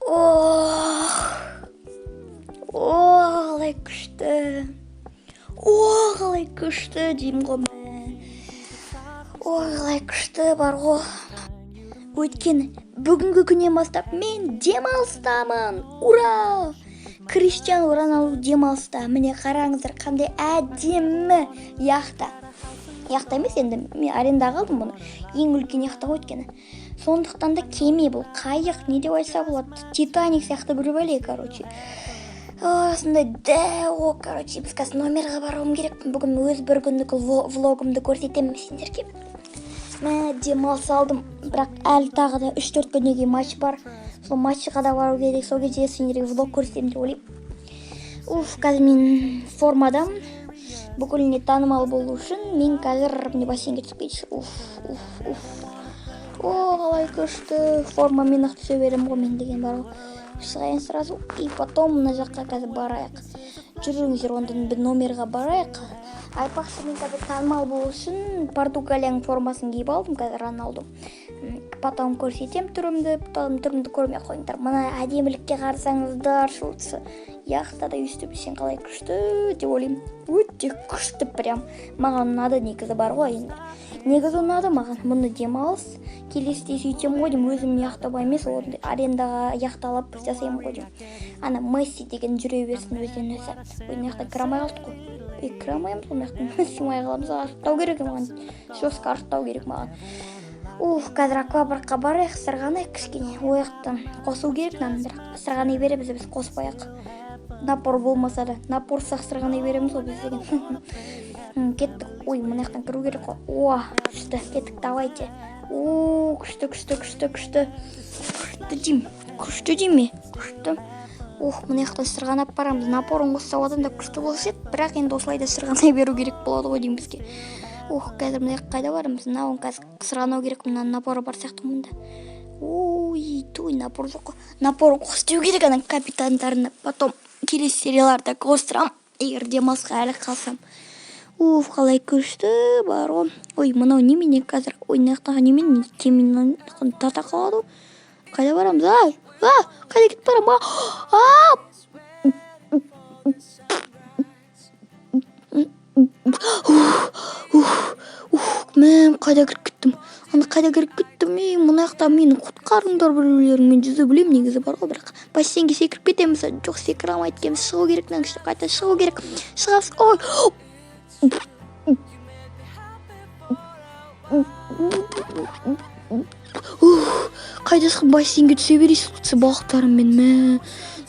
Ох, қалай күшті. Қалай күшті деймін ғой мен. Қалай күшті бар ғой. Өйткені бүгінгі күннен бастап мен демалыстамын. Ура! Криштиану Роналду демалыста. Міне қараңыздар қандай әдемі яхта. Яхта емес, енді мен арендаға алдым бұны. Ең үлкен яхта ғой өйткені. Сондықтан да кеме бұл, қайық, не деп айтса болады, Титаник сияқты бір бәле, короче. Осындай дәу, короче, біз қазір номерға баруым керек. Бүгін өз бір күндік влогымды көрсетемін сендерге. Мен демалыс алдым, бірақ әлі тағы да 3-4 күннен кейін матч бар. Сол матчқа да бару керек, сол кезде сендерге влог көрсетемін деп ойлаймын. Қазір мен формадамын. Бүкіліне танымал болу үшін мен қазір бассейнге түсіп кетші. Қалай күшті. Формамен ақ түсе берем ғой мен деген бар ғой. Шығайын сразу. И потом мына жаққа қазір барайық. Жүріңіздер, онда бір номерға барайық. Айтпақшы, мен қазір танымал болу үшін Португалияның формасын киіп алдым, қазір Роналду. Потом көрсетем түрімді көрмей қойыңдар. Мына әдемілікке қарасаңыздар, шулцы. Яхтада өстіп сен қалай күшті деп ойлаймын. Өте күшті прям. Маған ұнады, негізі бар ғой енді. Негізі ұнады маған. Мұны демалыс. Келесіде сөйтем ғой деймін. Өзім яхтаба емес, арендаға яхталап жасаймын ғой деймін. Ана Месси деген жүре берсін өзінен өзі. Мына жақта кірамай қалдық қой. Кірамаймыз ғой, мына жақта симай қаламыз. Арықтау керек маған. Жосқа арықтау керек маған. Қазір аквапаркқа барайық, сырғанайық кішкене. Ояқтан қосу керек бірақ сырғанай береміз, біз қоспайық. Напор болмаса да, напорсақ сырғанай береміз ғой біз деген. Кеттік. Мына жақтан кіру керек қой. Күшті, кеттік, давайте. Күшті дейме? Күшті. Мына жақтан сырғанап барамыз. Напорын қосса одан да күшті болса еді, бірақ енді осылай да сырғанай беру керек болады ғой деймін бізге. Қазір мына жаққа қайда барамыз? Науын қазір сырғанау керек, мына напоры бар сияқты мұнда. Напор жоқ қой. Напорын қостеу керек ана капитандарына. Потом келесі серияларда қостырам, егер демалысқа әлі қалсам. Қалай күшті бар ғой. Мынау немене қазір? Мына жақтағы немене? Кеменің тарта қалады. Қайда барамыз? Қайда кетіп барам? Мен қайда кіріп кеттім? Мына жақта мені құтқарыңдар біреулерің. Мен жүзе білем, негізі бар ғой, бірақ бассейнге секіріп кетеміз. Жоқ, секіре алмайды екенбіз. Шығу керек, қайта шығу керек. Шығасыз. Қайда шығып бассейнге түсе бересіз, балықтарым мен.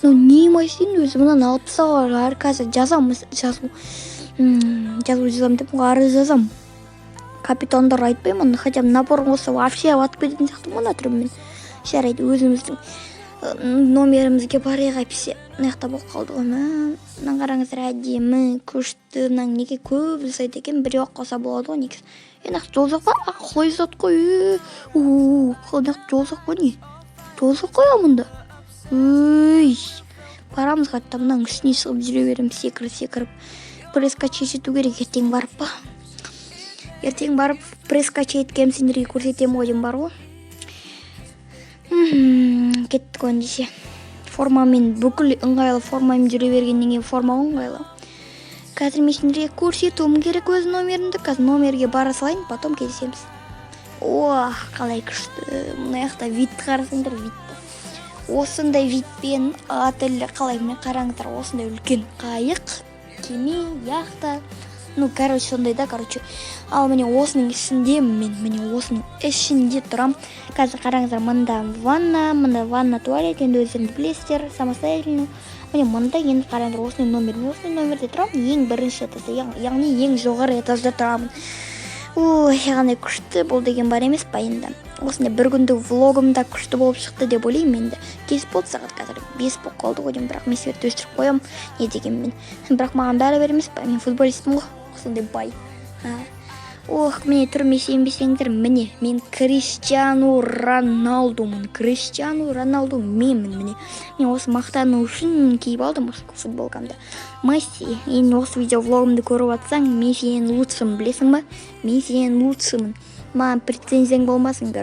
Не бассейн өзі? Мұнан алып тастауға қазір жазамыз. Жазам деп арыз жазам. Капитандар айтпаймын, хотя напорын қоса вообще батып кететін сияқты мына түріммен. Жарайды, өзіміздің номерімізге барайық әпсе. Мына жақта болып қалды ғой. Мына қараңыздар, әдемі, күшті. Неге көп жасайды екен, бір оқ қоса болады ғой негізі. Жол жоқ па? Құлай зат қой. Жол жоқ қой не? Жол жоқ қой мұнда. Барамыз қатта мұның үстіне шығып жүре берем, секіріп. Пресс-качать ету керек, ертең барып па? Ертең барып пресс-качать еткем сендерге көрсетем ойым бар ғой. Кеттік өндесе. Формамен, бүкіл ыңғайлы формамен жүре бергеннен кейін форма ыңғайлы. Қазір мен сендерге көрсетуім керек өз номерімді. Қазір номерге бара салайын, потом келесеміз. Қалай күшті. Мына жақта видті қарасыңдар, видті. Осындай видпен отель қалай, мен қараңыздар, осындай үлкен қайық, кеме, яхта. Сондай да, Ал міне осының ішінде тұрам. Қазір қараңыздар, мында ванна, туалет, енді өздеріңді білесіздер, самостоятельно. Міне мында енді қараңыздар, осының номерде тұрам, ең бірінші этажда, яғни ең жоғары этажда тұрамын. Қандай күшті бұл деген бар емес па енді. Осындай бір күндік влогымда күшті болып шықты деп ойлаймын енді. Кез болды сағат қазір 5 болып қалды ғой деймін, бірақ мен светті өшіріп қоям, не дегенмен. Бірақ маған бәрі беремес па, мен футболистім ғой, осындай бай. Міне түріме сенбесеңдер, міне мен Криштиану Роналдумын. Мені осы мақтану үшін киіп алдым осы футболкамды. Месси, енді осы видео влогымды көріп атсаң, мен сен лучшым, білесің ба? Мен сен лучшымын. Маған претензияң болмасын,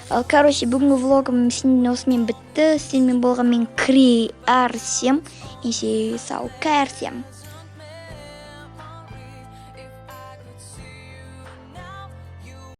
Короче, бүгінгі влогым сенден осымен бітті. Сенімен болған мен Кри Арсем. Есе сау кәрсем.